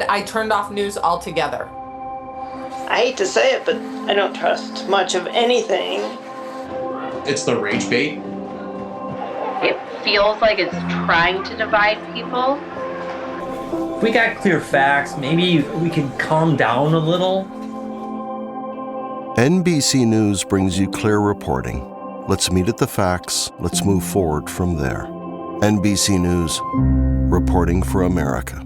I turned off news altogether. I hate to say it, but I don't trust much of anything. It's the rage bait. It feels like it's trying to divide people. If we got clear facts, maybe we could calm down a little. NBC News brings you clear reporting. Let's meet at the facts. Let's move forward from there. NBC News, reporting for America.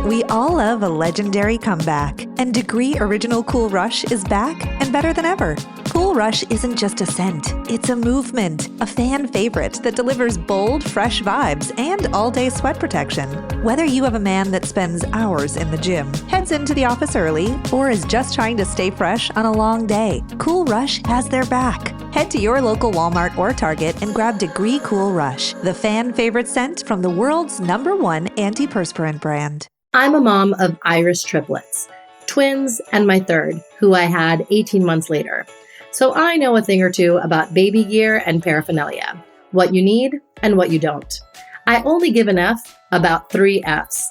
We all love a legendary comeback, and Degree Original Cool Rush is back and better than ever. Cool Rush isn't just a scent, it's a movement, a fan favorite that delivers bold, fresh vibes and all-day sweat protection. Whether you have a man that spends hours in the gym, heads into the office early, or is just trying to stay fresh on a long day, Cool Rush has their back. Head to your local Walmart or Target and grab Degree Cool Rush, the fan favorite scent from the world's #1 antiperspirant brand. I'm a mom of Irish triplets, twins and my third, who I had 18 months later. So I know a thing or two about baby gear and paraphernalia, what you need and what you don't. I only give an F about 3 Fs.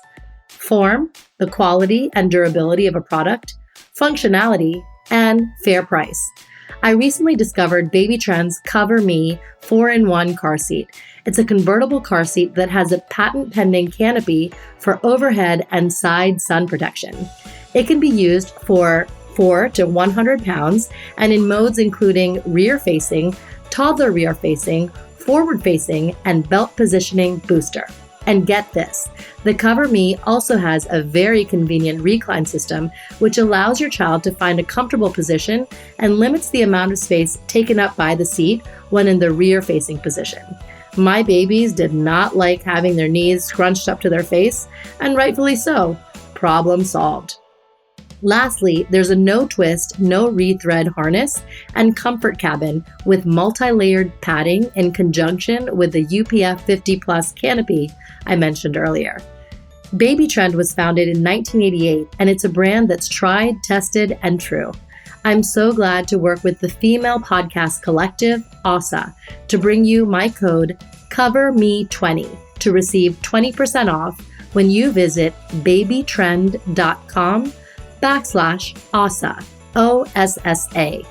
Form, the quality and durability of a product, functionality, and fair price. I recently discovered Baby Trend's Cover Me 4-in-1 car seat. It's a convertible car seat that has a patent-pending canopy for overhead and side sun protection. It can be used for 4 to 100 pounds and in modes including rear-facing, toddler rear-facing, forward-facing, and belt positioning booster. And get this, the Cover Me also has a very convenient recline system which allows your child to find a comfortable position and limits the amount of space taken up by the seat when in the rear-facing position. My babies did not like having their knees scrunched up to their face, and rightfully so. Problem solved. Lastly, there's a no-twist, no-rethread harness and comfort cabin with multi-layered padding in conjunction with the UPF 50+ canopy I mentioned earlier. Baby Trend was founded in 1988, and it's a brand that's tried, tested, and true. I'm so glad to work with the female podcast collective, ASA, to bring you my code COVERME20 to receive 20% off when you visit babytrend.com/ASA, OSSA.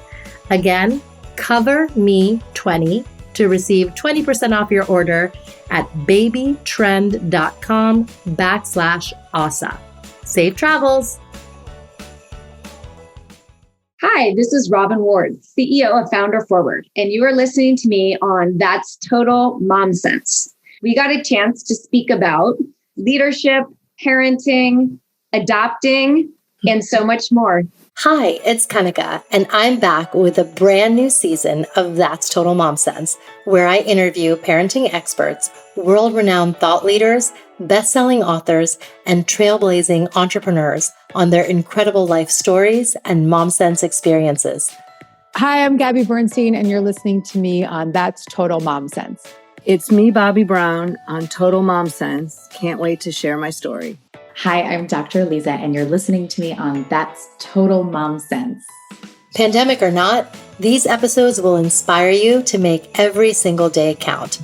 Again, COVERME20 to receive 20% off your order at babytrend.com/ASA. Safe travels! Hi, this is Robyn Ward, CEO of FounderForward, and you are listening to me on That's Total Mom Sense. We got a chance to speak about leadership, parenting, adopting, and so much more. Hi, it's Kanika, and I'm back with a brand new season of That's Total Mom Sense, where I interview parenting experts, world-renowned thought leaders, best-selling authors, and trailblazing entrepreneurs on their incredible life stories and mom sense experiences. Hi, I'm Gabby Bernstein, and you're listening to me on That's Total Mom Sense. It's me, Bobby Brown, on Total Mom Sense. Can't wait to share my story. Hi, I'm Dr. Lisa, and you're listening to me on That's Total Mom Sense. Pandemic or not, these episodes will inspire you to make every single day count.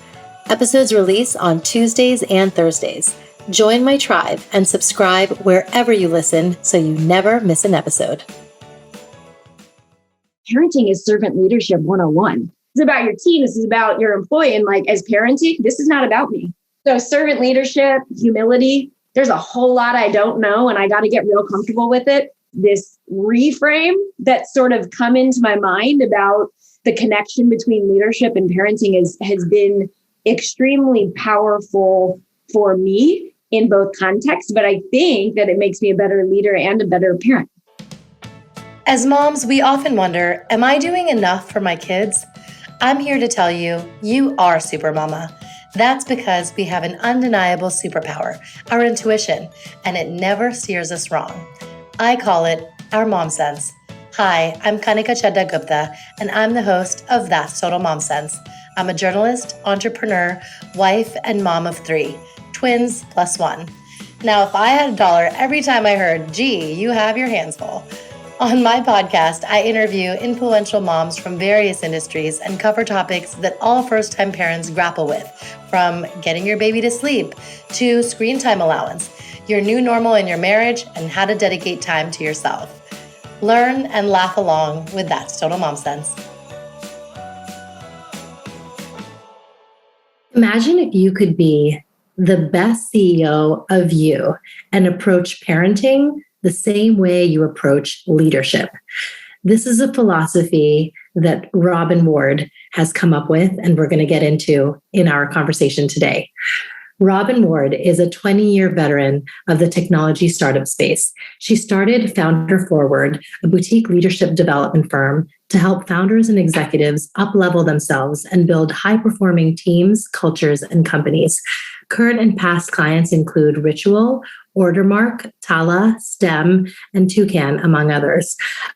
Episodes release on Tuesdays and Thursdays. Join my tribe and subscribe wherever you listen so you never miss an episode. Parenting is servant leadership 101. This is about your team. This is about your employee. And like as parenting, this is not about me. So servant leadership, humility, there's a whole lot I don't know, and I got to get real comfortable with it. This reframe that's sort of come into my mind about the connection between leadership and parenting has been extremely powerful for me in both contexts, but I think that it makes me a better leader and a better parent. As moms, we often wonder, am I doing enough for my kids? I'm here to tell you, you are super mama. That's because we have an undeniable superpower, our intuition, and it never steers us wrong. I call it our mom sense. Hi, I'm Kanika Chadda Gupta, and I'm the host of That's Total Mom Sense. I'm a journalist, entrepreneur, wife, and mom of 3, twins plus 1. Now, if I had $1 every time I heard, gee, you have your hands full. On my podcast, I interview influential moms from various industries and cover topics that all first-time parents grapple with, from getting your baby to sleep to screen time allowance. your new normal in your marriage, and how to dedicate time to yourself. Learn and laugh along with That's Total Mom Sense. Imagine if you could be the best CEO of you and approach parenting the same way you approach leadership. This is a philosophy that Robyn Ward has come up with, and we're going to get into in our conversation today. Robyn Ward is a 20-year veteran of the technology startup space. She started FounderForward, a boutique leadership development firm to help founders and executives up-level themselves and build high-performing teams, cultures, and companies. Current and past clients include Ritual, Ordermark, Tala, STEM, and Toucan, among others.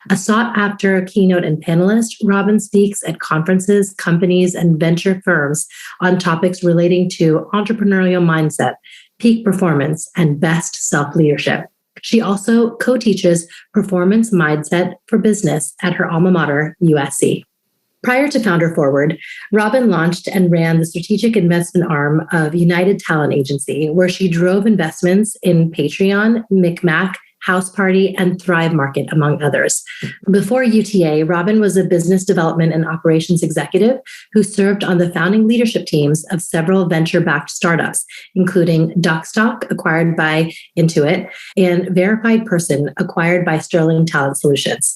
A sought-after keynote and panelist, Robyn speaks at conferences, companies, and venture firms on topics relating to entrepreneurial mindset, peak performance, and best self-leadership. She also co-teaches performance mindset for business at her Alma Mater USC. Prior to FounderForward, Robyn launched and ran the strategic investment arm of United Talent Agency, where she drove investments in Patreon, Micmac, House Party, and Thrive Market, among others. Before UTA, Robyn was a business development and operations executive who served on the founding leadership teams of several venture-backed startups, including Duckstock, acquired by Intuit, and Verified Person, acquired by Sterling Talent Solutions.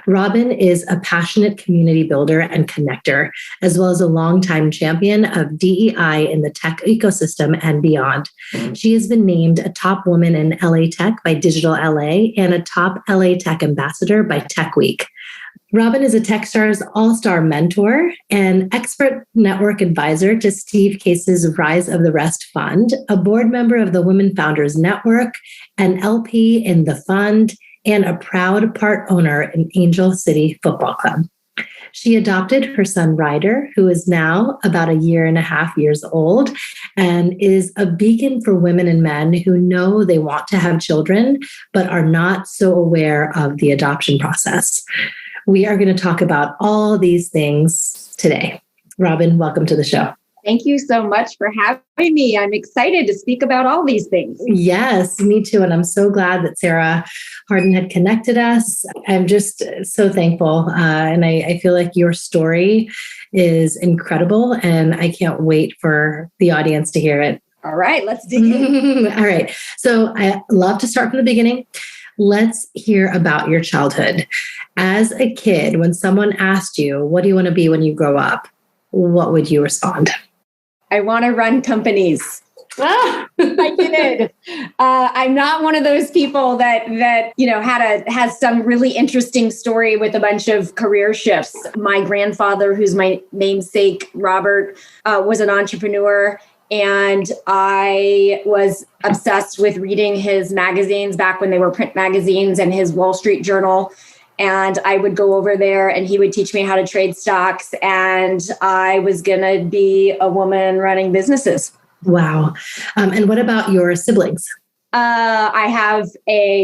Robyn is a passionate community builder and connector, as well as a longtime champion of DEI in the tech ecosystem and beyond. She has been named a top woman in LA Tech by DigitalLA and a top LA Tech ambassador by TechWeek. Robyn is a Techstars All-Star Mentor, an expert network advisor to Steve Case's Rise of the Rest Fund, a board member of the Women Founders Network, an LP in the fund, and a proud part owner in Angel City Football Club. She adopted her son, Ryder, who is now about 1.5 years old, and is a beacon for women and men who know they want to have children, but are not so aware of the adoption process. We are going to talk about all these things today. Robyn, welcome to the show. Thank you so much for having me. I'm excited to speak about all these things. Yes, me too. And I'm so glad that Sarah Harden had connected us. I'm just so thankful. And I feel like your story is incredible. And I can't wait for the audience to hear it. All right, let's dig in. All right. So I love to start from the beginning. Let's hear about your childhood. As a kid, when someone asked you, what do you want to be when you grow up? What would you respond? I want to run companies. I did. I'm not one of those people that has some really interesting story with a bunch of career shifts. My grandfather, who's my namesake, Robert, was an entrepreneur, and I was obsessed with reading his magazines back when they were print magazines and his Wall Street Journal. And I would go over there and he would teach me how to trade stocks. And I was going to be a woman running businesses. Wow. And what about your siblings? I have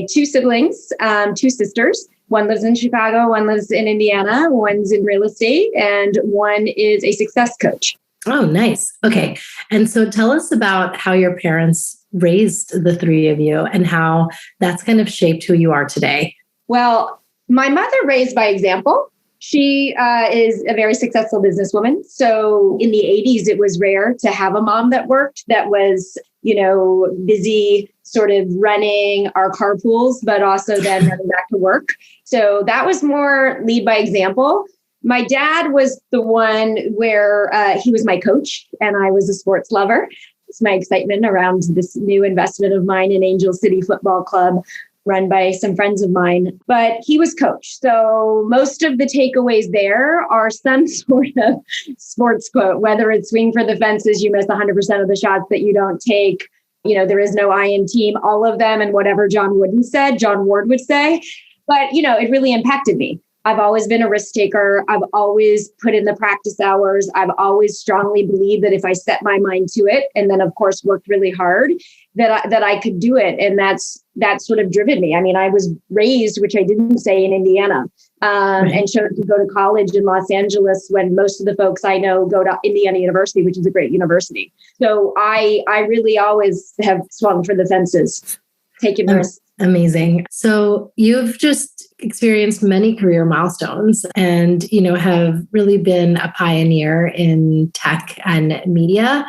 two siblings, two sisters. One lives in Chicago, one lives in Indiana, one's in real estate, and one is a success coach. Oh, nice. Okay. And so tell us about how your parents raised the three of you and how that's kind of shaped who you are today. Well, my mother raised by example. She is a very successful businesswoman. So in the 80s, it was rare to have a mom that worked, that was, busy sort of running our carpools, but also then running back to work. So that was more lead by example. My dad was the one where he was my coach and I was a sports lover. It's my excitement around this new investment of mine in Angel City Football Club, run by some friends of mine, but he was coach. So most of the takeaways there are some sort of sports quote, whether it's swing for the fences, you miss 100% of the shots that you don't take. There is no I in team, all of them. And whatever John Wooden said, John Ward would say, but it really impacted me. I've always been a risk taker. I've always put in the practice hours. I've always strongly believed that if I set my mind to it, and then of course worked really hard, that I could do it. And that's sort of driven me. I mean, I was raised, which I didn't say, in Indiana, and chose to go to college in Los Angeles when most of the folks I know go to Indiana University, which is a great university. So I really always have swung for the fences. taking risks. Amazing. So you've just experienced many career milestones and, have really been a pioneer in tech and media.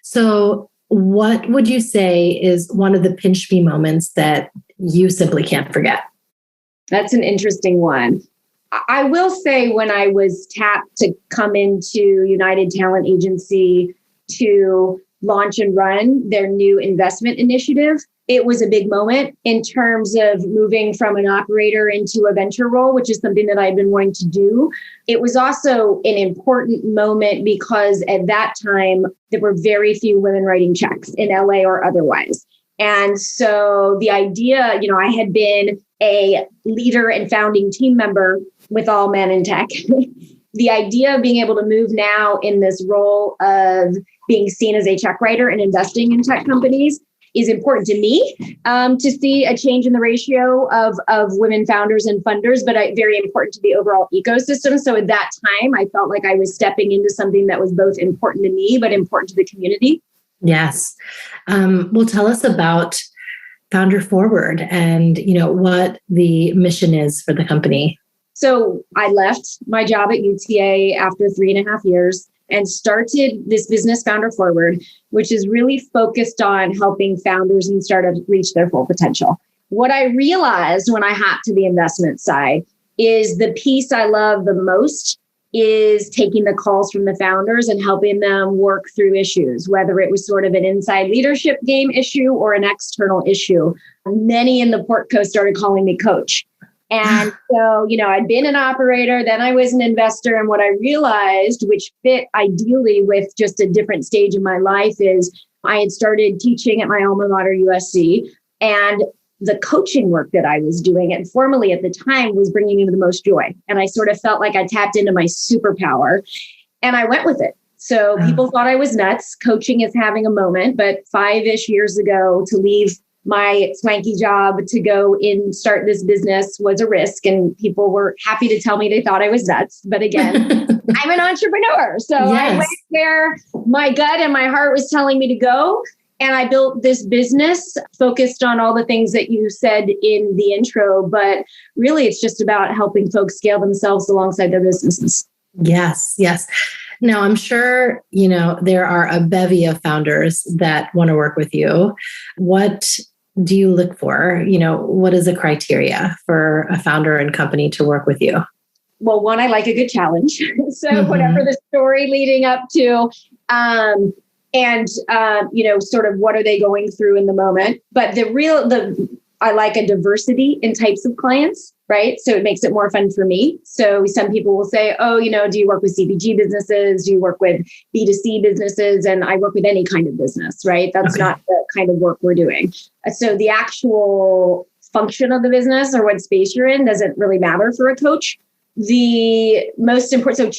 So what would you say is one of the pinch me moments that you simply can't forget? That's an interesting one. I will say when I was tapped to come into United Talent Agency to launch and run their new investment initiative, it was a big moment in terms of moving from an operator into a venture role, which is something that I've been wanting to do. It was also an important moment because at that time, there were very few women writing checks in LA or otherwise. And so the idea, I had been a leader and founding team member with All Men in Tech. The idea of being able to move now in this role of being seen as a check writer and investing in tech companies is important to me to see a change in the ratio of women founders and funders, but very important to the overall ecosystem. So at that time, I felt like I was stepping into something that was both important to me, but important to the community. Yes. Well, tell us about FounderForward and, what the mission is for the company. So I left my job at UTA after 3.5 years and started this business, FounderForward, which is really focused on helping founders and startups reach their full potential. What I realized when I hopped to the investment side is the piece I love the most is taking the calls from the founders and helping them work through issues, whether it was sort of an inside leadership game issue or an external issue. Many in the Portco started calling me coach. And so, I'd been an operator, then I was an investor. And what I realized, which fit ideally with just a different stage in my life, is I had started teaching at my Alma Mater USC. And the coaching work that I was doing, and formally at the time, was bringing me the most joy. And I sort of felt like I tapped into my superpower and I went with it. So people thought I was nuts. Coaching is having a moment, but 5-ish years ago to leave my swanky job to go in start this business was a risk, and people were happy to tell me they thought I was nuts. But again, I'm an entrepreneur. So I went where my gut and my heart was telling me to go. And I built this business focused on all the things that you said in the intro, but really it's just about helping folks scale themselves alongside their businesses. Yes. Now, I'm sure, there are a bevy of founders that want to work with you. What do you look for? What is the criteria for a founder and company to work with you? Well, one, I like a good challenge. So whatever the story leading up to, sort of what are they going through in the moment? But I like a diversity in types of clients, right? So it makes it more fun for me. So some people will say, do you work with CPG businesses? Do you work with B2C businesses? And I work with any kind of business, right? That's not the kind of work we're doing. So the actual function of the business or what space you're in doesn't really matter for a coach. The most important,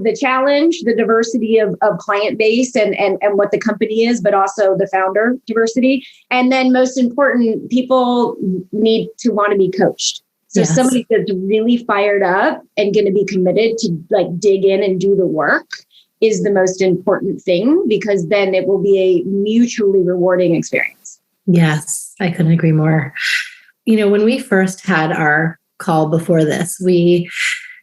the challenge, the diversity of client base and what the company is, but also the founder diversity. And then most important, people need to want to be coached. So somebody that's really fired up and going to be committed to dig in and do the work is the most important thing, because then it will be a mutually rewarding experience. Yes, I couldn't agree more. When we first had our call before this, we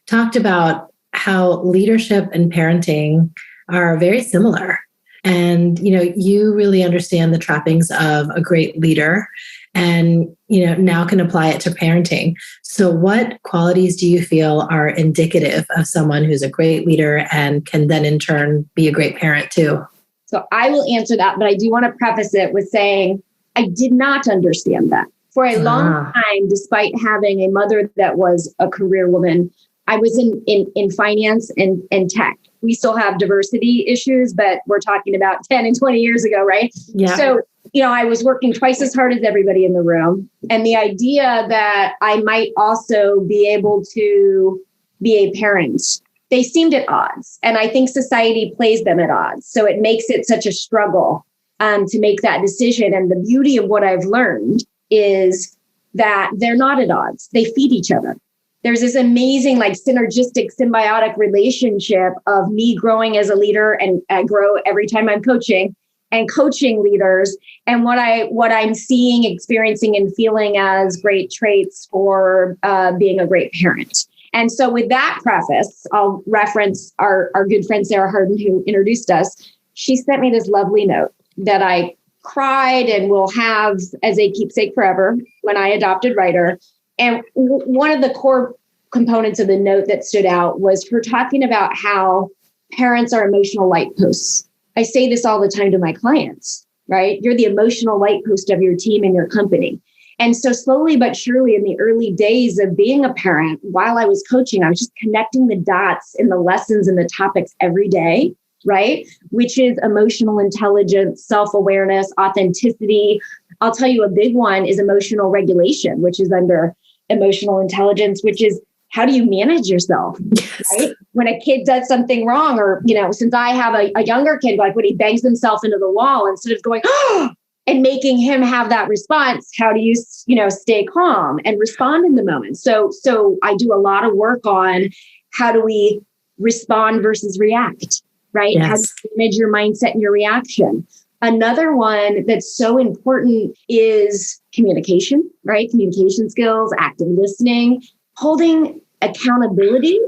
talked about how leadership and parenting are very similar. And, you really understand the trappings of a great leader and, now can apply it to parenting. So what qualities do you feel are indicative of someone who's a great leader and can then in turn be a great parent too? So I will answer that, but I do want to preface it with saying I did not understand that. For a long time, despite having a mother that was a career woman, I was in finance and tech. We still have diversity issues, but we're talking about 10 and 20 years ago, right? Yeah. So, I was working twice as hard as everybody in the room. And the idea that I might also be able to be a parent, they seemed at odds. And I think society plays them at odds. So it makes it such a struggle to make that decision. And the beauty of what I've learned is that they're not at odds. They feed each other. There's this amazing, synergistic, symbiotic relationship of me growing as a leader, and I grow every time I'm coaching, and coaching leaders and what I'm seeing, experiencing, and feeling as great traits for being a great parent. And so with that preface, I'll reference our good friend Sarah Harden, who introduced us. She sent me this lovely note that I cried and will have as a keepsake forever when I adopted Ryder. And one of the core components of the note that stood out was her talking about how parents are emotional light posts. I say this all the time to my clients, right? You're the emotional light post of your team and your company. And so slowly but surely in the early days of being a parent, while I was coaching, I was just connecting the dots in the lessons and the topics every day, right? Which is emotional intelligence, self-awareness, authenticity. I'll tell you a big one is emotional regulation, which is under emotional intelligence, which is how do you manage yourself, right? When a kid does something wrong, or, since I have a younger kid, like when he bangs himself into the wall, instead of going, oh, and making him have that response, how do you, stay calm and respond in the moment? So I do a lot of work on how do we respond versus react, right? Yes. How do you manage your mindset and your reaction? Another one that's so important is communication, right? Communication skills, active listening, holding accountability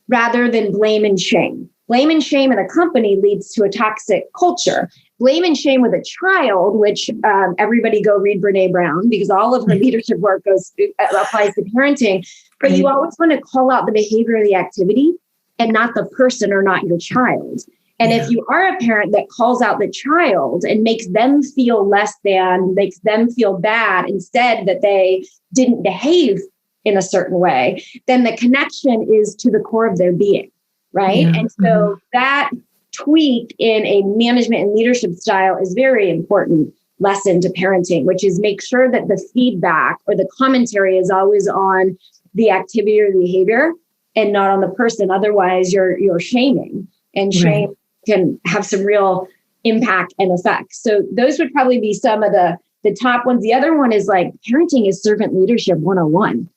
rather than blame and shame. Blame and shame in a company leads to a toxic culture. Blame and shame with a child, which everybody go read Brene Brown, because all of her leadership work applies to parenting. But you always want to call out the behavior of the activity and not the person or not your child. And if you are a parent that calls out the child and makes them feel less than, makes them feel bad instead that they didn't behave in a certain way, then the connection is to the core of their being, right? Yeah. And so that tweak in a management and leadership style is very important lesson to parenting, which is make sure that the feedback or the commentary is always on the activity or the behavior and not on the person. Otherwise, you're shaming, and shame can have some real impact and effect. So those would probably be some of the top ones. The other one is like parenting is servant leadership 101.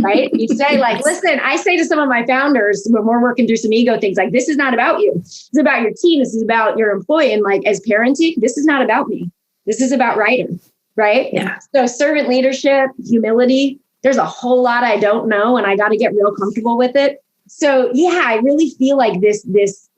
Right? You say like, listen, I say to some of my founders when we're working through some ego things, like, this is not about you. It's about your team. This is about your employee. And like, as parenting, this is not about me. This is about Ryder, right? Yeah. So servant leadership, humility, there's a whole lot I don't know, and I got to get real comfortable with it. So yeah, I really feel like this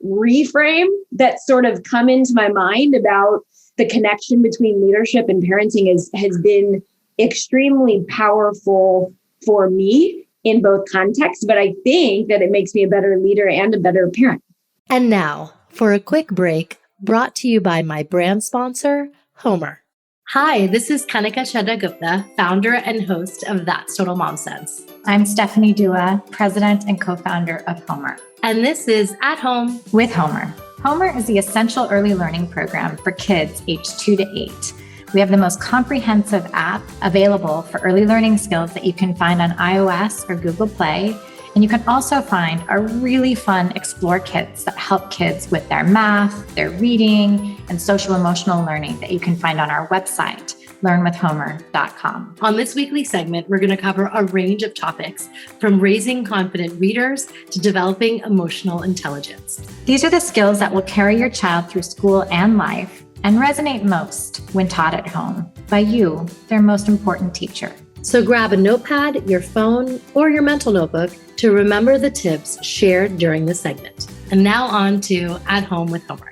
reframe that sort of come into my mind about the connection between leadership and parenting has been extremely powerful for me in both contexts, but I think that it makes me a better leader and a better parent. And now for a quick break, brought to you by my brand sponsor, Homer. Hi, this is Kanika Chadha-Gupta, founder and host of That's Total Mom Sense. I'm Stephanie Dua, president and co-founder of Homer. And this is At Home with Homer. Homer is the essential early learning program for kids aged 2 to 8. We have the most comprehensive app available for early learning skills that you can find on iOS or Google Play. And you can also find our really fun Explore kits that help kids with their math, their reading, and social emotional learning that you can find on our website, learnwithhomer.com. On this weekly segment, we're going to cover a range of topics, from raising confident readers to developing emotional intelligence. These are the skills that will carry your child through school and life and resonate most when taught at home by you, their most important teacher. So grab a notepad, your phone, or your mental notebook to remember the tips shared during the segment. And now on to At Home with Homer.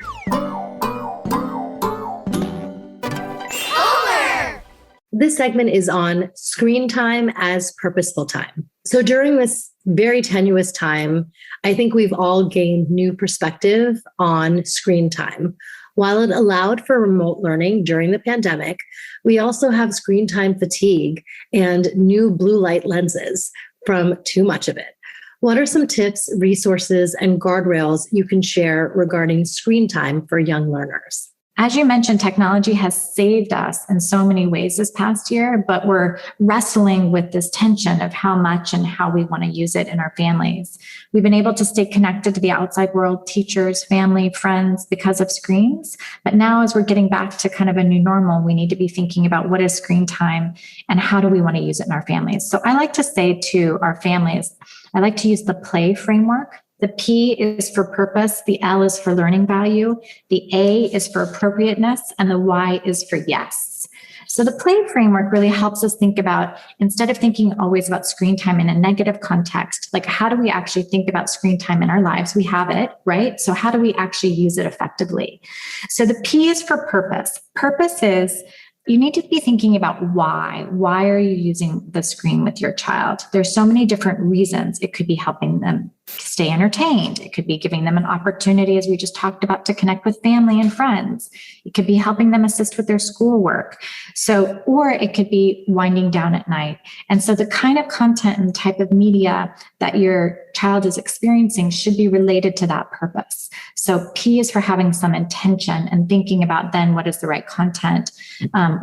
Homer! This segment is on screen time as purposeful time. So during this very tenuous time, I think we've all gained new perspective on screen time. While it allowed for remote learning during the pandemic, we also have screen time fatigue and new blue light lenses from too much of it. What are some tips, resources, and guardrails you can share regarding screen time for young learners? As you mentioned, technology has saved us in so many ways this past year, but we're wrestling with this tension of how much and how we want to use it in our families. We've been able to stay connected to the outside world, teachers, family, friends, because of screens. But now as we're getting back to kind of a new normal, we need to be thinking about what is screen time and how do we want to use it in our families. So I like to say to our families, I like to use the play framework The P is for purpose. The L is for learning value. The A is for appropriateness. And the Y is for yes. So the play framework really helps us think about, instead of thinking always about screen time in a negative context, like how do we actually think about screen time in our lives? We have it, right? So how do we actually use it effectively? So the P is for purpose. Purpose is, you need to be thinking about why. Why are you using the screen with your child? There's so many different reasons. It could be helping them stay entertained. It could be giving them an opportunity, as we just talked about, to connect with family and friends. It could be helping them assist with their schoolwork. So, or it could be winding down at night. And so the kind of content and type of media that your child is experiencing should be related to that purpose. So P is for having some intention and thinking about then what is the right content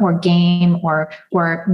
or game or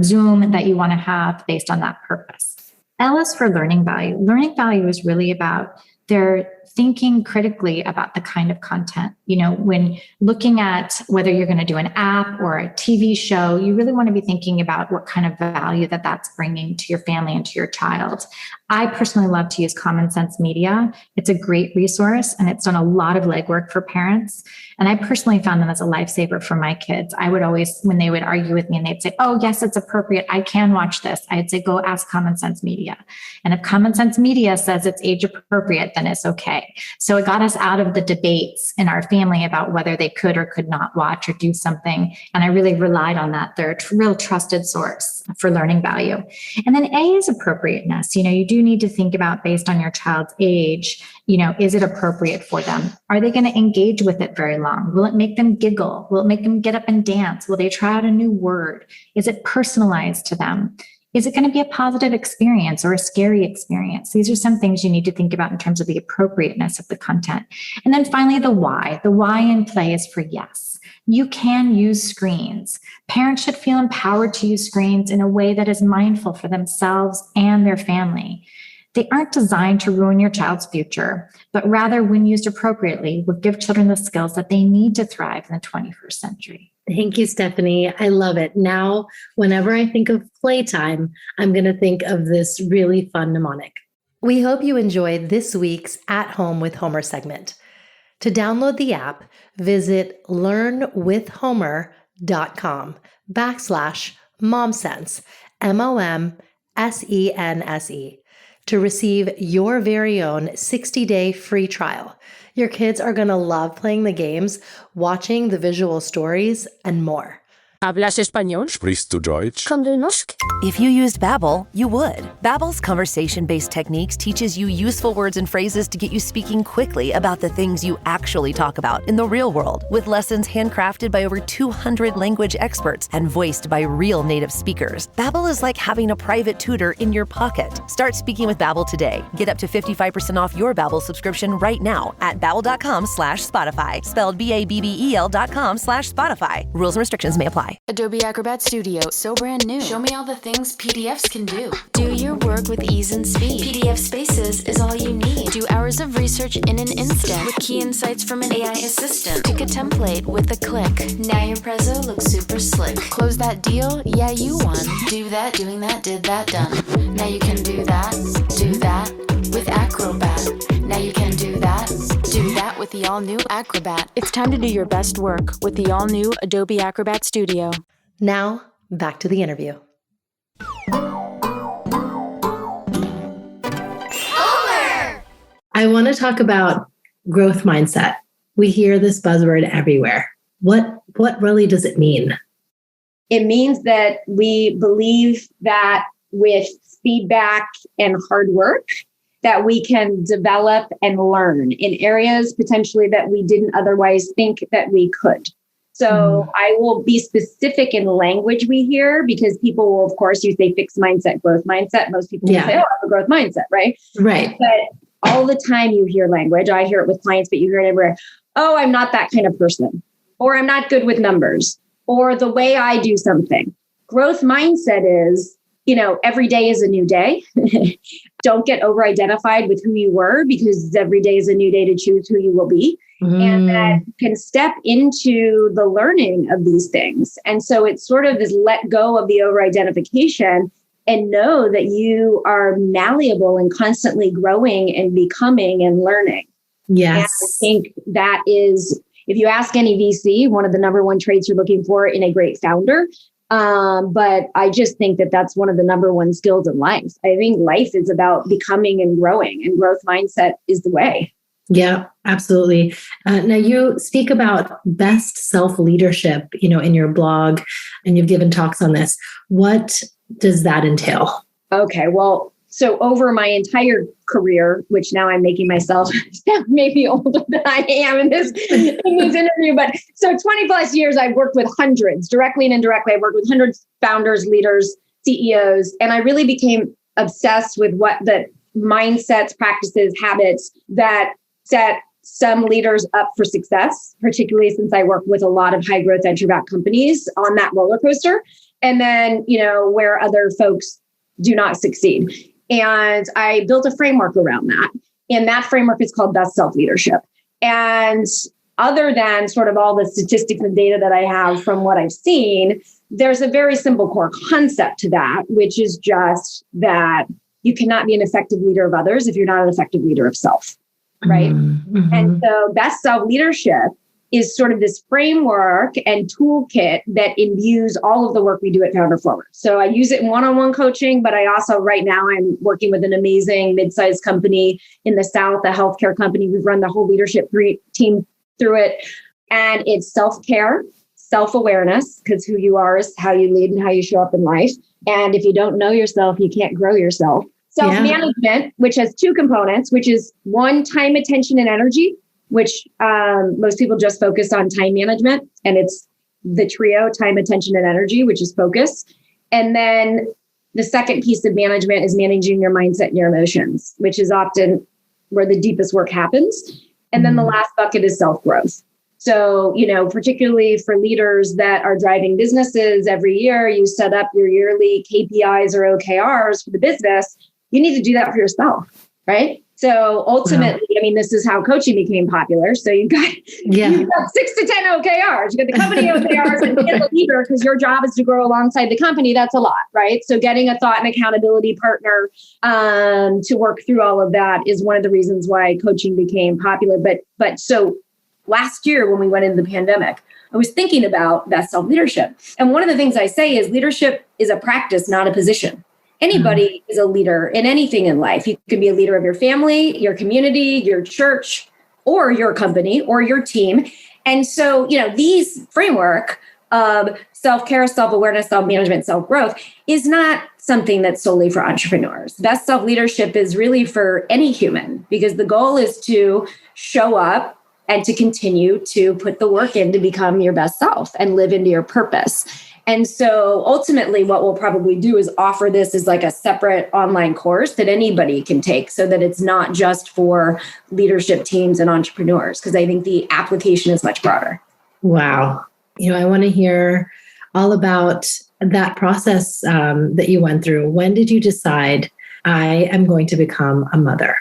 Zoom that you want to have based on that purpose. L is for learning value. Learning value is really about their thinking critically about the kind of content. You know, when looking at whether you're going to do an app or a TV show, you really want to be thinking about what kind of value that that's bringing to your family and to your child. I personally love to use Common Sense Media. It's a great resource and it's done a lot of legwork for parents. And I personally found them as a lifesaver for my kids. I would always, when they would argue with me and they'd say, oh, yes, it's appropriate, I can watch this, I'd say, go ask Common Sense Media. And if Common Sense Media says it's age appropriate, then it's okay. So it got us out of the debates in our family about whether they could or could not watch or do something. And I really relied on that. They're a real trusted source for learning value. And then A is appropriateness. You know, you do need to think about, based on your child's age, you know, is it appropriate for them? Are they going to engage with it very long? Will it make them giggle? Will it make them get up and dance? Will they try out a new word? Is it personalized to them? Is it going to be a positive experience or a scary experience? These are some things you need to think about in terms of the appropriateness of the content. And then finally, the why. The why in play is for yes. You can use screens. Parents should feel empowered to use screens in a way that is mindful for themselves and their family. They aren't designed to ruin your child's future, but rather, when used appropriately, will give children the skills that they need to thrive in the 21st century. Thank you, Stephanie. I love it. Now, whenever I think of playtime, I'm going to think of this really fun mnemonic. We hope you enjoyed this week's At Home with Homer segment. To download the app, visit learnwithhomer.com/momsense, MOMSENSE, to receive your very own 60-day free trial. Your kids are going to love playing the games, watching the visual stories, and more. ¿Hablas español? Sprichst du Deutsch? Kann du noch? If you used Babbel, you would. Babbel's conversation-based techniques teaches you useful words and phrases to get you speaking quickly about the things you actually talk about in the real world, with lessons handcrafted by over 200 language experts and voiced by real native speakers. Babbel is like having a private tutor in your pocket. Start speaking with Babbel today. Get up to 55% off your Babbel subscription right now at babbel.com/Spotify, spelled BABBEL.com/Spotify. Rules and restrictions may apply. Adobe Acrobat Studio, so brand new. Show me all the things PDFs can do. Do your work with ease and speed. PDF Spaces is all you need. Do hours of research in an instant with key insights from an AI assistant. Pick a template with a click. Now your prezzo looks super slick. Close that deal? Yeah, you won. Do that, doing that, did that, done. Now you can do that with Acrobat. Now you can do that with the all-new Acrobat. It's time to do your best work with the all-new Adobe Acrobat Studio. Now, back to the interview. Homer! I want to talk about growth mindset. We hear this buzzword everywhere. What really does it mean? It means that we believe that with feedback and hard work, that we can develop and learn in areas potentially that we didn't otherwise think that we could. So I will be specific in the language we hear, because people will, of course, you say fixed mindset, growth mindset. Most people will say, oh, I have a growth mindset, right? Right. But all the time you hear language. I hear it with clients, but you hear it everywhere. Oh, I'm not that kind of person, or I'm not good with numbers, or the way I do something. Growth mindset is, every day is a new day. Don't get over-identified with who you were, because every day is a new day to choose who you will be. And that can step into the learning of these things. And so it's sort of this let go of the over-identification and know that you are malleable and constantly growing and becoming and learning. Yes. And I think that is, if you ask any VC, one of the number one traits you're looking for in a great founder. But I just think that that's one of the number one skills in life. I think life is about becoming and growing, and growth mindset is the way. Yeah, absolutely. Now you speak about best self-leadership, in your blog, and you've given talks on this. What does that entail? Okay, well, so over my entire career, which now I'm making myself sound maybe older than I am in this interview, but so 20 plus years, I've worked with hundreds, directly and indirectly. I've worked with hundreds of founders, leaders, CEOs, and I really became obsessed with what the mindsets, practices, habits that set some leaders up for success, particularly since I work with a lot of high growth venture-backed companies on that roller coaster. And then, where other folks do not succeed. And I built a framework around that. And that framework is called Best Self-Leadership. And other than sort of all the statistics and data that I have from what I've seen, there's a very simple core concept to that, which is just that you cannot be an effective leader of others if you're not an effective leader of self. Right. Mm-hmm. And so best self-leadership is sort of this framework and toolkit that imbues all of the work we do at FounderForward. So I use it in one-on-one coaching, but I also right now I'm working with an amazing mid-sized company in the South, a healthcare company. We've run the whole leadership team through it. And it's self-care, self-awareness, because who you are is how you lead and how you show up in life. And if you don't know yourself, you can't grow yourself. Self-management, which has two components, which is one, time, attention, and energy, which most people just focus on time management. And it's the trio, time, attention, and energy, which is focus. And then the second piece of management is managing your mindset and your emotions, which is often where the deepest work happens. And then the last bucket is self-growth. So, particularly for leaders that are driving businesses every year, you set up your yearly KPIs or OKRs for the business. You need to do that for yourself, right? So ultimately, this is how coaching became popular. So you've got 6 to 10 OKRs. You got the company OKRs and as a leader, because your job is to grow alongside the company. That's a lot, right? So getting a thought and accountability partner to work through all of that is one of the reasons why coaching became popular. But so last year when we went into the pandemic, I was thinking about best self-leadership. And one of the things I say is leadership is a practice, not a position. Anybody is a leader in anything in life. You could be a leader of your family, your community, your church, or your company, or your team. And so, these framework of self-care, self-awareness, self-management, self-growth is not something that's solely for entrepreneurs. Best self-leadership is really for any human, because the goal is to show up and to continue to put the work in to become your best self and live into your purpose. And so ultimately what we'll probably do is offer this as like a separate online course that anybody can take, so that it's not just for leadership teams and entrepreneurs, because I think the application is much broader. Wow. I want to hear all about that process that you went through. When did you decide I am going to become a mother?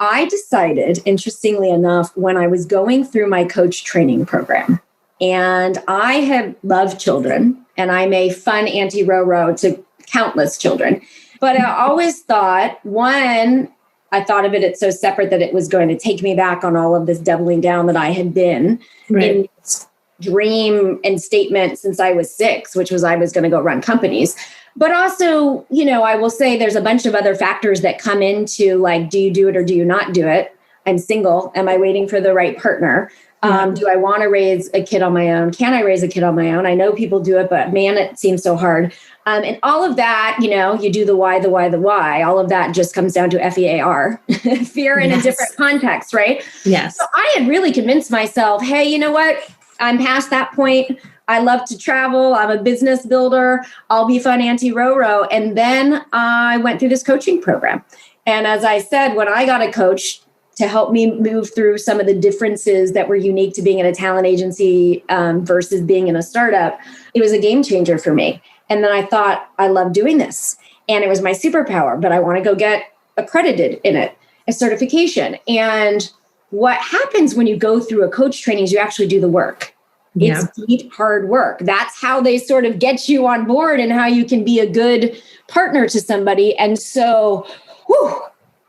I decided, interestingly enough, when I was going through my coach training program. And I have loved children, and I'm a fun Auntie Roro to countless children. But I always thought, one, I thought of it's so separate that it was going to take me back on all of this doubling down that I had been in this dream and statement since I was 6, which was I was going to go run companies. But also, I will say there's a bunch of other factors that come into like, do you do it or do you not do it? I'm single. Am I waiting for the right partner? Do I want to raise a kid on my own? Can I raise a kid on my own? I know people do it, but man, it seems so hard. And all of that, you do the why. All of that just comes down to FEAR, fear in a different context, right? Yes. So I had really convinced myself, hey, you know what? I'm past that point. I love to travel. I'm a business builder. I'll be fun Auntie Roro. And then I went through this coaching program. And as I said, when I got a coach to help me move through some of the differences that were unique to being in a talent agency versus being in a startup, it was a game changer for me. And then I thought, I love doing this. And it was my superpower, but I want to go get accredited in it, a certification. And what happens when you go through a coach training is you actually do the work. It's deep, hard work. That's how they sort of get you on board and how you can be a good partner to somebody. And so,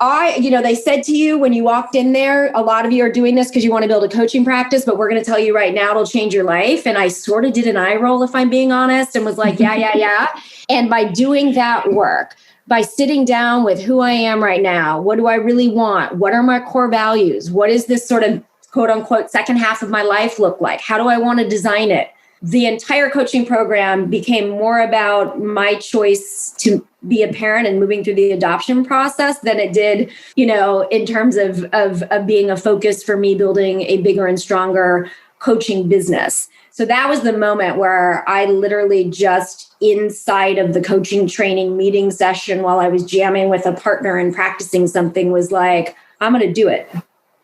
they said to you when you walked in there, a lot of you are doing this because you want to build a coaching practice, but we're going to tell you right now, it'll change your life. And I sort of did an eye roll, if I'm being honest, and was like, yeah. And by doing that work, by sitting down with who I am right now, what do I really want? What are my core values? What is this sort of quote unquote second half of my life look like? How do I want to design it? The entire coaching program became more about my choice to be a parent and moving through the adoption process than it did, in terms of being a focus for me building a bigger and stronger coaching business. So that was the moment where I literally just inside of the coaching training meeting session while I was jamming with a partner and practicing something was like, I'm going to do it.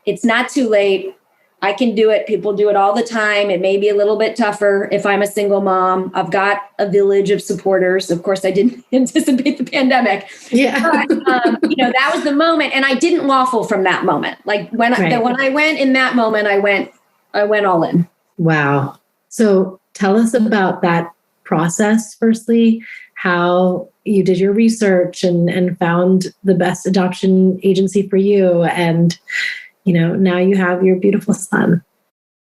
It's not too late. I can do it. People do it all the time. It may be a little bit tougher if I'm a single mom. I've got a village of supporters. Of course, I didn't anticipate the pandemic. Yeah. But, that was the moment. And I didn't waffle from that moment. Like when I went in that moment, I went all in. Wow. So tell us about that process. Firstly, how you did your research and found the best adoption agency for you. And now you have your beautiful son.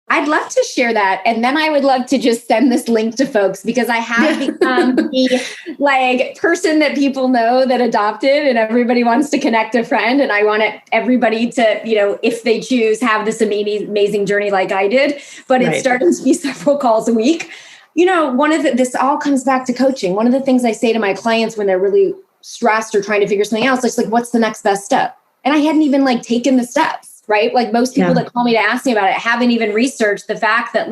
I'd love to share that. And then I would love to just send this link to folks because I have become the person that people know that adopted and everybody wants to connect a friend. And I want everybody to, if they choose, have this amazing journey like I did. But it's starting to be several calls a week. This all comes back to coaching. One of the things I say to my clients when they're really stressed or trying to figure something out, it's like, what's the next best step? And I hadn't even taken the steps. Right? Like most people that call me to ask me about it haven't even researched the fact that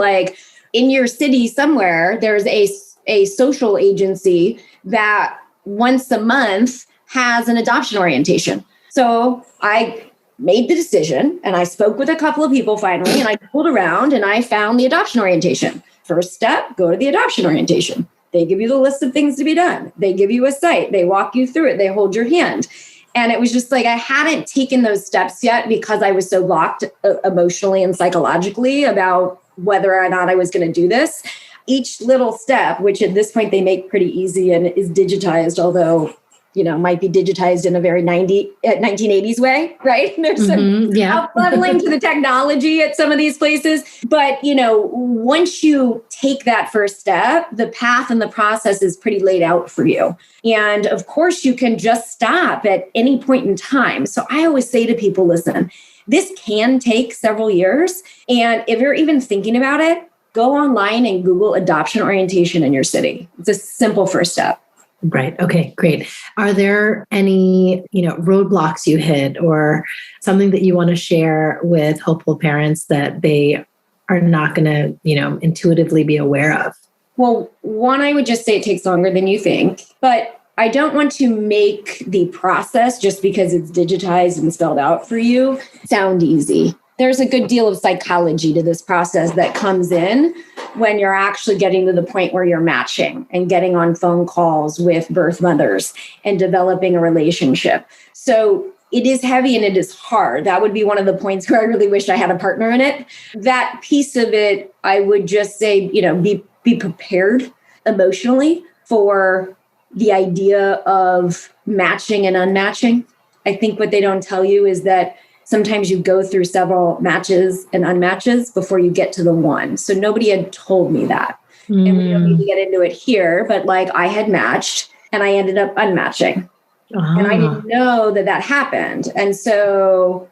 in your city somewhere, there's a social agency that once a month has an adoption orientation. So I made the decision and I spoke with a couple of people finally, and I pulled around and I found the adoption orientation. First step, go to the adoption orientation. They give you the list of things to be done. They give you a site. They walk you through it. They hold your hand. And it was just I hadn't taken those steps yet because I was so blocked emotionally and psychologically about whether or not I was going to do this. Each little step, which at this point they make pretty easy and is digitized, although, might be digitized in a very 1980s way, right? There's some up-leveling to the technology at some of these places. But, once you take that first step, the path and the process is pretty laid out for you. And of course, you can just stop at any point in time. So I always say to people, listen, this can take several years. And if you're even thinking about it, go online and Google adoption orientation in your city. It's a simple first step. Right. Okay, great. Are there any, roadblocks you hit or something that you want to share with hopeful parents that they are not going to, intuitively be aware of? Well, one, I would just say it takes longer than you think, but I don't want to make the process just because it's digitized and spelled out for you sound easy. There's a good deal of psychology to this process that comes in when you're actually getting to the point where you're matching and getting on phone calls with birth mothers and developing a relationship. So it is heavy and it is hard. That would be one of the points where I really wish I had a partner in it. That piece of it, I would just say, be prepared emotionally for the idea of matching and unmatching. I think what they don't tell you is that sometimes you go through several matches and unmatches before you get to the one. So nobody had told me that. And we don't need to get into it here, but I had matched and I ended up unmatching. And I didn't know that happened. And so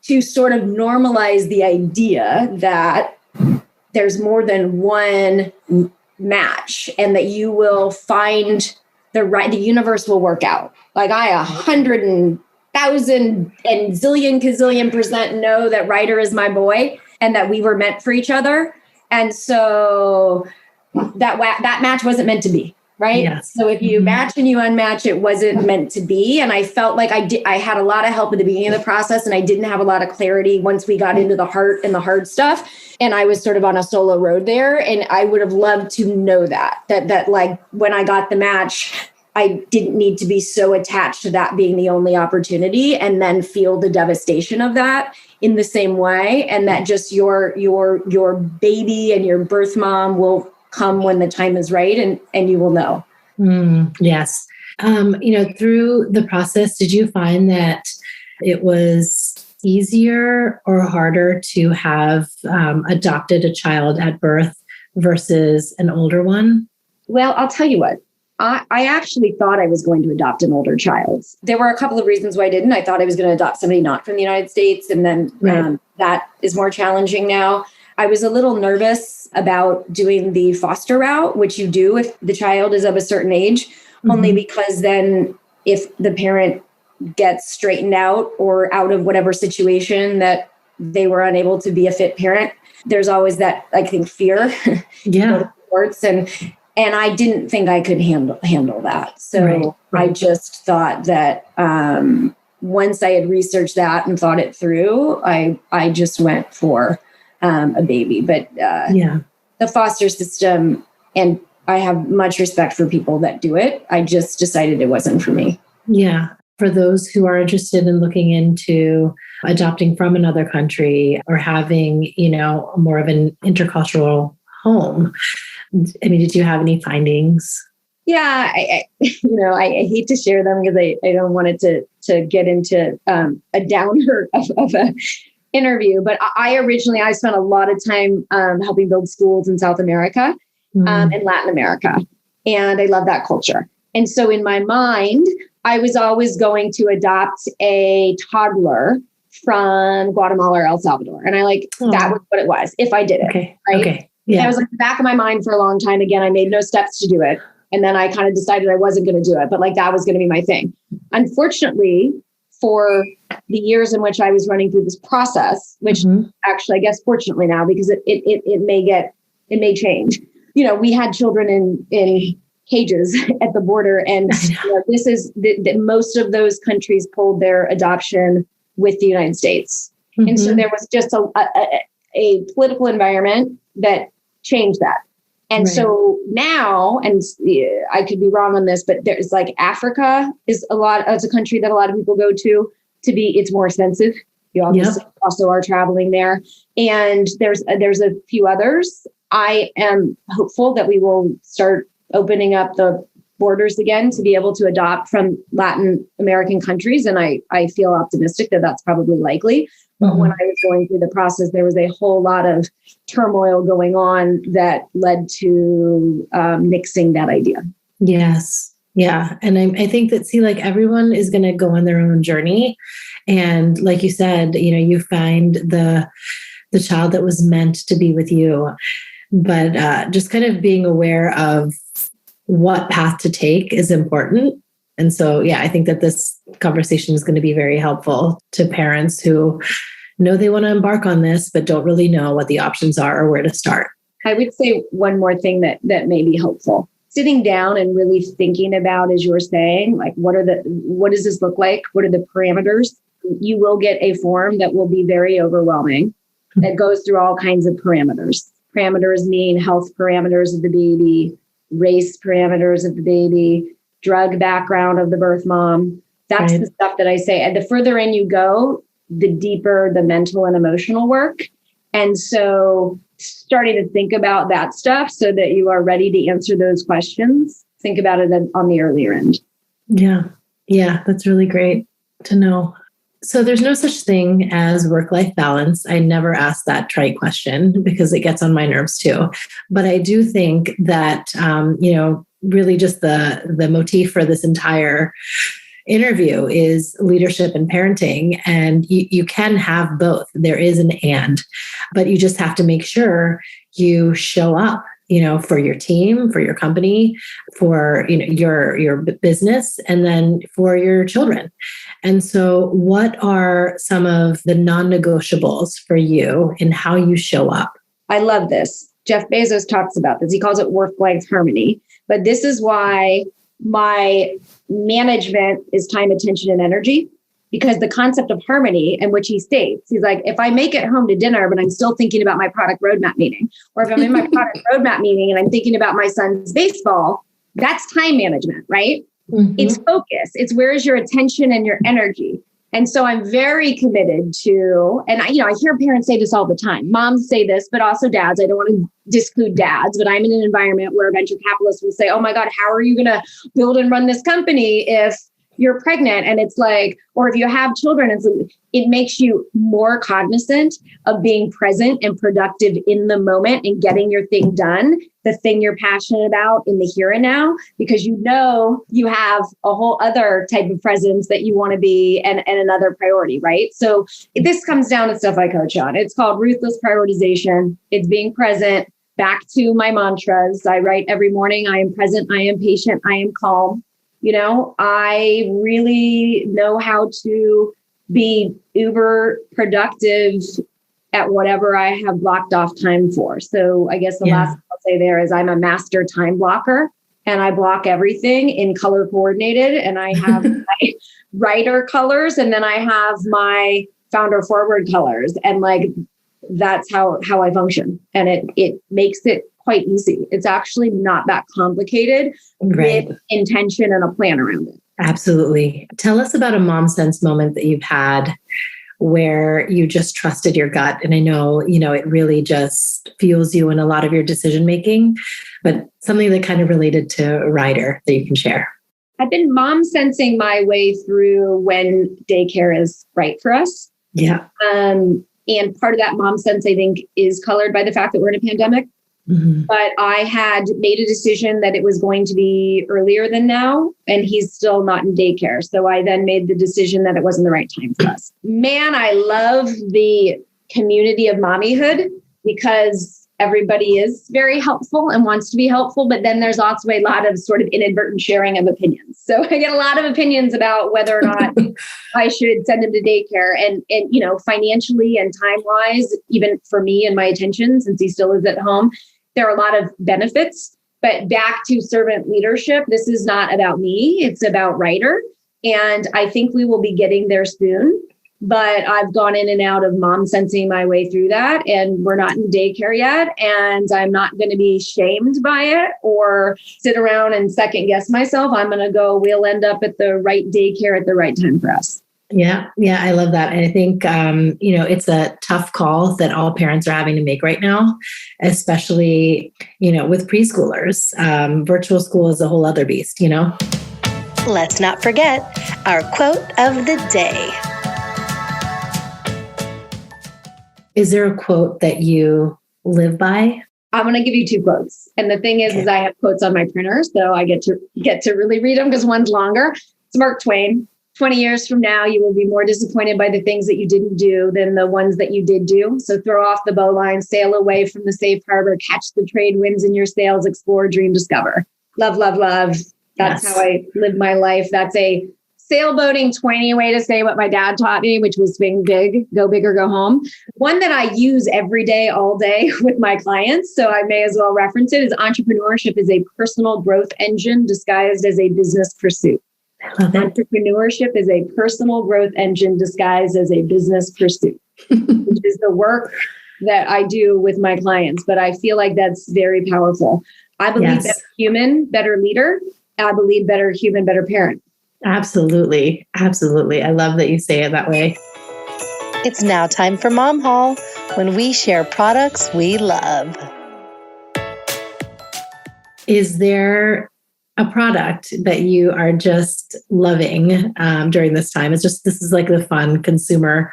to sort of normalize the idea that there's more than one match and that you will find the universe will work out. I 100,000 and zillion gazillion percent know that Ryder is my boy and that we were meant for each other. And so that match wasn't meant to be. Right. Yes. So if you match and you unmatch, it wasn't meant to be. And I felt like I had a lot of help at the beginning of the process and I didn't have a lot of clarity once we got into the heart and the hard stuff. And I was sort of on a solo road there. And I would have loved to know that when I got the match, I didn't need to be so attached to that being the only opportunity and then feel the devastation of that in the same way. And that just your baby and your birth mom will come when the time is right, and you will know. Yes. Through the process, did you find that it was easier or harder to have adopted a child at birth versus an older one? Well, I'll tell you what. I actually thought I was going to adopt an older child. There were a couple of reasons why I didn't. I thought I was going to adopt somebody not from the United States. And then that is more challenging now. I was a little nervous about doing the foster route, which you do if the child is of a certain age, only because then if the parent gets straightened out or out of whatever situation that they were unable to be a fit parent, there's always that, I think, fear. Yeah. Courts and I didn't think I could handle that. So I just thought that once I had researched that and thought it through, I just went for a baby. But the foster system, and I have much respect for people that do it. I just decided it wasn't for me. Yeah. For those who are interested in looking into adopting from another country or having, more of an intercultural home, did you have any findings? Yeah, I hate to share them because I don't want it to get into a downer of a interview. But I spent a lot of time helping build schools in South America and Latin America, and I love that culture. And so in my mind, I was always going to adopt a toddler from Guatemala or El Salvador, and that was what it was if I did it. Okay. Right? Okay. Yeah. And I was in the back of my mind for a long time. Again, I made no steps to do it. And then I kind of decided I wasn't going to do it, but that was going to be my thing. Unfortunately, for the years in which I was running through this process, which actually, I guess, fortunately now, because it may change. We had children in cages at the border. And this is that most of those countries pulled their adoption with the United States. And so there was just a political environment that changed that. And so now, and I could be wrong on this, but there's Africa is it's a country that a lot of people go to it's more expensive. You also are traveling there. And there's a few others. I am hopeful that we will start opening up the borders again to be able to adopt from Latin American countries. And I feel optimistic that that's probably likely. But when I was going through the process, there was a whole lot of turmoil going on that led to nixing that idea. Yes. Yeah. And I think that, everyone is going to go on their own journey. And like you said, you find the child that was meant to be with you, but just kind of being aware of what path to take is important. And so, I think that this conversation is going to be very helpful to parents who know they want to embark on this, but don't really know what the options are or where to start. I would say one more thing that may be helpful. Sitting down and really thinking about, as you're saying, what does this look like? What are the parameters? You will get a form that will be very overwhelming that goes through all kinds of parameters. Parameters mean health parameters of the baby, race parameters of the baby, drug background of the birth mom. That's the stuff that I say. And the further in you go, the deeper the mental and emotional work. And so starting to think about that stuff so that you are ready to answer those questions, think about it on the earlier end. Yeah. Yeah. That's really great to know. So there's no such thing as work-life balance. I never ask that trite question because it gets on my nerves too. But I do think that, really just the motif for this entire interview is leadership and parenting. And you can have both. There is an and, but you just have to make sure you show up, for your team, for your company, for, your business, and then for your children. And so what are some of the non-negotiables for you in how you show up? I love this. Jeff Bezos talks about this. He calls it work-life harmony. But this is why my management is time, attention, and energy, because the concept of harmony, in which he states, he's like, if I make it home to dinner, but I'm still thinking about my product roadmap meeting, or if I'm in my product roadmap meeting and I'm thinking about my son's baseball, that's time management, right? It's focus. It's where is your attention and your energy. And so I'm very committed to, and I hear parents say this all the time. Moms say this, but also dads. I don't want to disclude dads, but I'm in an environment where venture capitalists will say, oh my God, how are you going to build and run this company if you're pregnant? And it's like, or if you have children, it makes you more cognizant of being present and productive in the moment and getting your thing done, the thing you're passionate about in the here and now, because you have a whole other type of presence that you want to be and another priority, right? So this comes down to stuff I coach on. It's called ruthless prioritization. It's being present. Back to my mantras. I write every morning. I am present. I am patient. I am calm. I really know how to be uber productive at whatever I have blocked off time for. So I guess the last thing I'll say there is I'm a master time blocker, and I block everything in color coordinated. And I have my writer colors, and then I have my FounderForward colors. And that's how I function. And it makes it quite easy. It's actually not that complicated with intention and a plan around it. Absolutely. Tell us about a mom sense moment that you've had where you just trusted your gut. And I know, it really just fuels you in a lot of your decision making, but something that kind of related to Ryder that you can share. I've been mom sensing my way through when daycare is right for us. Yeah. And part of that mom sense, I think, is colored by the fact that we're in a pandemic. But I had made a decision that it was going to be earlier than now, and he's still not in daycare. So I then made the decision that it wasn't the right time for us. Man, I love the community of mommyhood because everybody is very helpful and wants to be helpful. But then there's also a lot of sort of inadvertent sharing of opinions. So I get a lot of opinions about whether or not I should send him to daycare. And financially and time-wise, even for me and my attention, since he still is at home, there are a lot of benefits, but back to servant leadership. This is not about me. It's about Ryder. And I think we will be getting there soon, but I've gone in and out of mom sensing my way through that. And we're not in daycare yet. And I'm not going to be shamed by it or sit around and second guess myself. I'm going to go, we'll end up at the right daycare at the right time for us. Yeah, I love that. And I think, it's a tough call that all parents are having to make right now, especially, with preschoolers. Virtual school is a whole other beast, Let's not forget our quote of the day. Is there a quote that you live by? I'm going to give you two quotes. And the thing is I have quotes on my printer, so I get to really read them because one's longer. It's Mark Twain. 20 years from now, you will be more disappointed by the things that you didn't do than the ones that you did do. So throw off the bowline, sail away from the safe harbor, catch the trade winds in your sails, explore, dream, discover. Love, love, love. That's how I live my life. That's a sailboating 20 way to say what my dad taught me, which was think big, go big or go home. One that I use every day, all day with my clients, so I may as well reference it, is entrepreneurship is a personal growth engine disguised as a business pursuit. Entrepreneurship is a personal growth engine disguised as a business pursuit, which is the work that I do with my clients. But I feel like that's very powerful. I believe better human, better leader. I believe better human, better parent. Absolutely. Absolutely. I love that you say it that way. It's now time for Mom Haul, when we share products we love. Is there a product that you are just loving during this time? This is like the fun consumer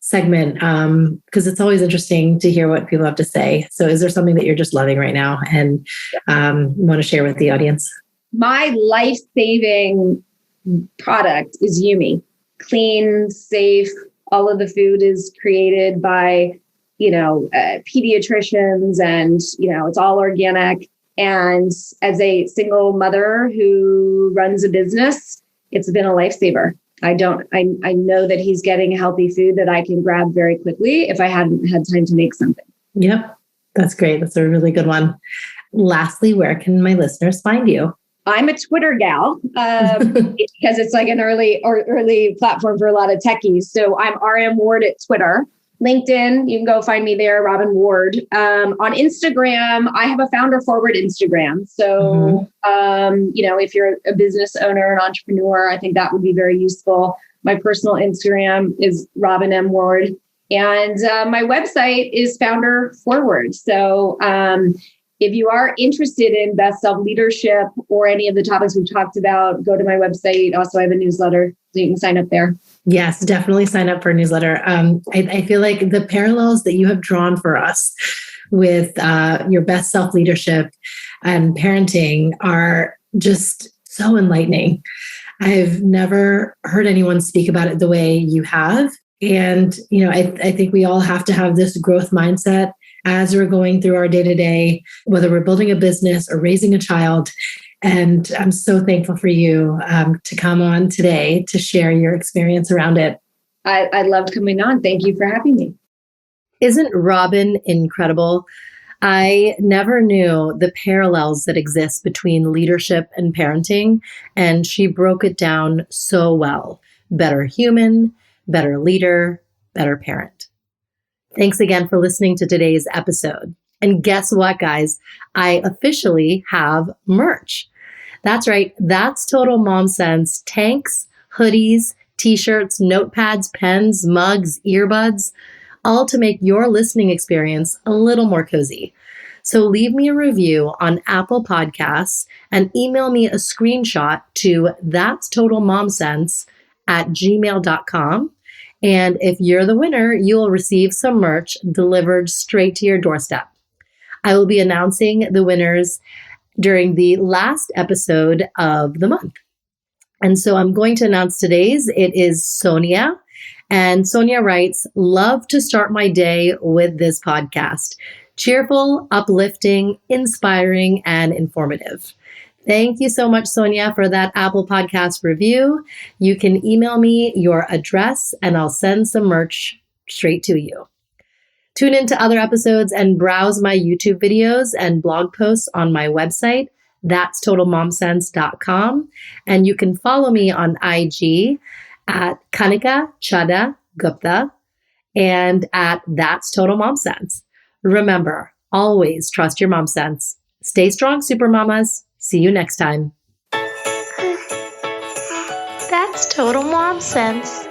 segment because it's always interesting to hear what people have to say. So is there something that you're just loving right now and want to share with the audience? My life-saving product is Yumi. Clean, safe. All of the food is created by, pediatricians and, it's all organic. And as a single mother who runs a business, it's been a lifesaver. I know that he's getting healthy food that I can grab very quickly if I hadn't had time to make something. Yep. That's great. That's a really good one. Lastly, where can my listeners find you? I'm a Twitter gal because it's like an early platform for a lot of techies. So I'm RM Ward at Twitter. LinkedIn, you can go find me there, Robyn Ward. On Instagram, I have a FounderForward Instagram. So, if you're a business owner, an entrepreneur, I think that would be very useful. My personal Instagram is Robyn M. Ward. And my website is FounderForward. So if you are interested in best self-leadership or any of the topics we've talked about, go to my website. Also, I have a newsletter, so you can sign up there. Yes, definitely sign up for a newsletter. I feel like the parallels that you have drawn for us with your best self-leadership and parenting are just so enlightening. I've never heard anyone speak about it the way you have. And, I think we all have to have this growth mindset as we're going through our day-to-day, whether we're building a business or raising a child. And I'm so thankful for you to come on today to share your experience around it. I loved coming on. Thank you for having me. Isn't Robyn incredible? I never knew the parallels that exist between leadership and parenting, and she broke it down so well. Better human, better leader, better parent. Thanks again for listening to today's episode. And guess what, guys? I officially have merch. That's right. That's Total Mom Sense tanks, hoodies, t-shirts, notepads, pens, mugs, earbuds, all to make your listening experience a little more cozy. So leave me a review on Apple Podcasts and email me a screenshot to thatstotalmomsense@gmail.com. And if you're the winner, you will receive some merch delivered straight to your doorstep. I will be announcing the winners during the last episode of the month. And so I'm going to announce today's. It is Sonia. And Sonia writes, love to start my day with this podcast. Cheerful, uplifting, inspiring, and informative. Thank you so much, Sonia, for that Apple Podcast review. You can email me your address and I'll send some merch straight to you. Tune into other episodes and browse my YouTube videos and blog posts on my website, thatstotalmomsense.com. And you can follow me on IG at Kanika Chada Gupta and at That's Total Mom Sense. Remember, always trust your mom sense. Stay strong, super mamas. See you next time. That's Total Mom Sense.